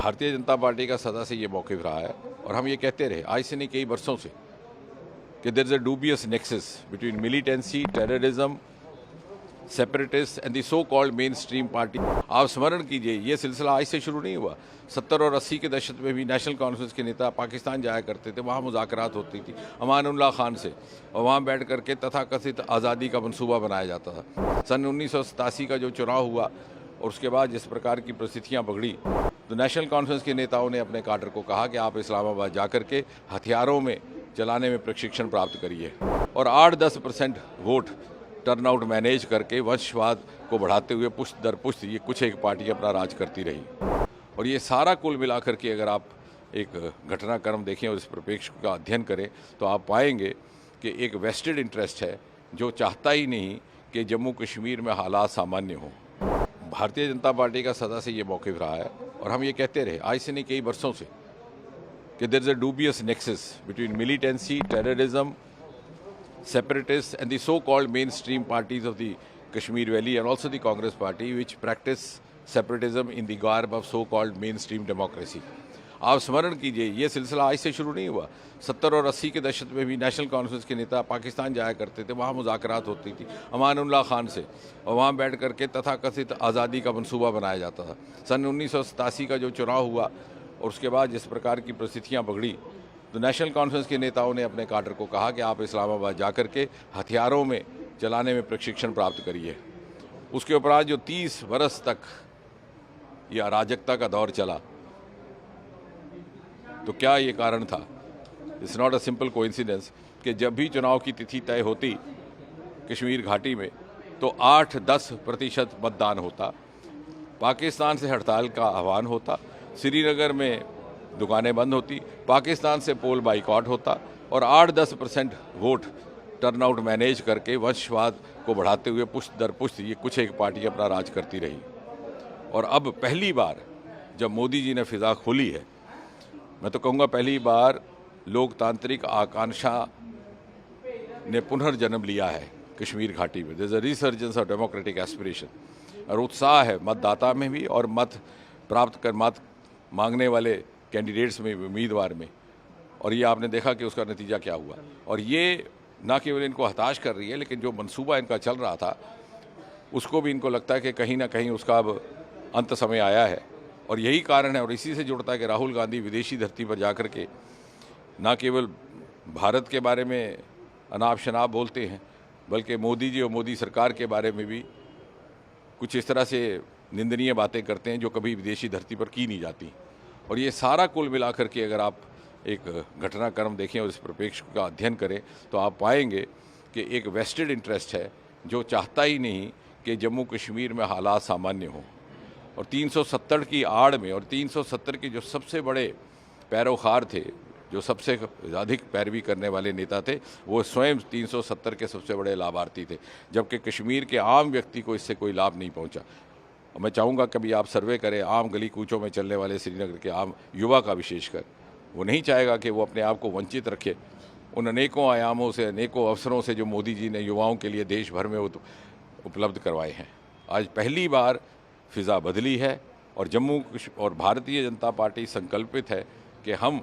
Bharatiya Janata party का सदा से ये मौक़िफ़ रहा है और हम ये कहते रहे आज से नहीं कई वर्षों से कि there is a dubious nexus between militancy, terrorism, separatist and the so called mainstream party. आप स्मरण कीजिए, ये सिलसिला आज से शुरू नहीं हुआ। 70 और 80 के दशक में भी नेशनल कॉन्फ्रेंस के नेता पाकिस्तान जाया करते थे, वहाँ मुज़ाकरात होती थी अमानुल्लाह खान से, और वहाँ बैठ करके तथाकथित आज़ादी का मंसूबा बनाया जाता था। सन 1987 का जो चुनाव हुआ और उसके बाद जिस प्रकार की परिस्थितियाँ बिगड़ी, तो नेशनल कॉन्फ्रेंस के नेताओं ने अपने काडर को कहा कि आप इस्लामाबाद जा कर के हथियारों में चलाने में प्रशिक्षण प्राप्त करिए, और 8-10% वोट टर्नआउट मैनेज करके वंशवाद को बढ़ाते हुए पुष्ट दर पुष्ट ये कुछ एक पार्टी अपना राज करती रही। और ये सारा कुल मिलाकर के अगर आप एक घटनाक्रम देखें और इस परिप्रेक्ष्य का अध्ययन करें तो आप पाएंगे कि एक वेस्टेड इंटरेस्ट है जो चाहता ही नहीं कि जम्मू कश्मीर में हालात सामान्य हों। भारतीय जनता पार्टी का सदा से ये मौक़िफ़ रहा है और हम ये कहते रहे आज से नहीं कई वर्षों से कि there is a dubious nexus between militancy, terrorism, separatists and the so-called mainstream parties of the Kashmir Valley and also the Congress party which practice separatism in the garb of so-called mainstream democracy। आप स्मरण कीजिए, ये सिलसिला आज से शुरू नहीं हुआ। 70 और 80 के दशक में भी नेशनल कॉन्फ्रेंस के नेता पाकिस्तान जाया करते थे, वहाँ मुज़ाकरात होती थी अमानुल्लाह खान से, और वहाँ बैठ करके तथाकथित आज़ादी का मंसूबा बनाया जाता था। सन 1987 का जो चुनाव हुआ और उसके बाद जिस प्रकार की परिस्थितियाँ बिगड़ी, तो नेशनल कॉन्फ्रेंस के नेताओं ने अपने काडर को कहा कि आप इस्लामाबाद जा कर के हथियारों में चलाने में प्रशिक्षण प्राप्त करिए। उसके उपरांत जो 30 वर्ष तक ये अराजकता का दौर चला, तो क्या ये कारण था? It's not a simple coincidence कि जब भी चुनाव की तिथि तय होती कश्मीर घाटी में तो 8-10% मतदान होता, पाकिस्तान से हड़ताल का आह्वान होता, श्रीनगर में दुकानें बंद होती, पाकिस्तान से पोल बाइकआउट होता, और 8-10% वोट टर्नआउट मैनेज करके वंशवाद को बढ़ाते हुए पुष्ट दर पुष्ट ये कुछ एक पार्टी अपना राज करती रही। और अब पहली बार जब मोदी जी ने फिजा खोली है, मैं तो कहूँगा पहली बार लोकतांत्रिक आकांक्षा ने पुनर्जन्म लिया है कश्मीर घाटी में। There is a resurgence of democratic aspiration, और उत्साह है मतदाता में भी और मत मांगने वाले कैंडिडेट्स में, उम्मीदवार में। और ये आपने देखा कि उसका नतीजा क्या हुआ। और ये ना केवल इनको हताश कर रही है, लेकिन जो मंसूबा इनका चल रहा था उसको भी इनको लगता है कि कहीं ना कहीं उसका अब अंत समय आया है। और यही कारण है, और इसी से जुड़ता है कि राहुल गांधी विदेशी धरती पर जाकर के ना केवल भारत के बारे में अनाप शनाप बोलते हैं, बल्कि मोदी जी और मोदी सरकार के बारे में भी कुछ इस तरह से निंदनीय बातें करते हैं जो कभी विदेशी धरती पर की नहीं जाती। और ये सारा कुल मिलाकर के अगर आप एक घटनाक्रम देखें और इस परिप्रेक्ष्य का अध्ययन करें तो आप पाएंगे कि एक वेस्टेड इंटरेस्ट है जो चाहता ही नहीं कि जम्मू कश्मीर में हालात सामान्य हों। और 370 की आड़ में, और 370 के जो सबसे बड़े पैरोकार थे, जो सबसे अधिक पैरवी करने वाले नेता थे, वो स्वयं 370 के सबसे बड़े लाभार्थी थे, जबकि कश्मीर के आम व्यक्ति को इससे कोई लाभ नहीं पहुंचा। और मैं चाहूँगा कभी आप सर्वे करें आम गली कूचों में चलने वाले श्रीनगर के आम युवा का, विशेषकर वो नहीं चाहेगा कि वो अपने आप को वंचित रखे उन अनेकों आयामों से, अनेकों अवसरों से जो मोदी जी ने युवाओं के लिए देश भर में उपलब्ध करवाए हैं। आज पहली बार फिज़ा बदली है और जम्मू और भारतीय जनता पार्टी संकल्पित है कि हम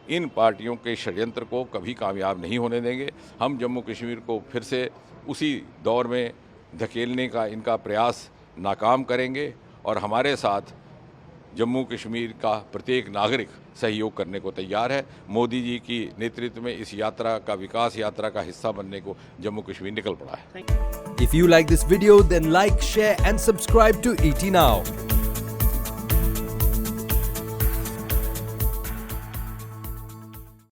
इन पार्टियों के षड्यंत्र को कभी कामयाब नहीं होने देंगे। हम जम्मू कश्मीर को फिर से उसी दौर में धकेलने का इनका प्रयास नाकाम करेंगे, और हमारे साथ जम्मू कश्मीर का प्रत्येक नागरिक सहयोग करने को तैयार है। मोदी जी की नेतृत्व में इस यात्रा का, विकास यात्रा का हिस्सा बनने को जम्मू कश्मीर निकल पड़ा है। If you like this video, then like, share and subscribe to ET Now।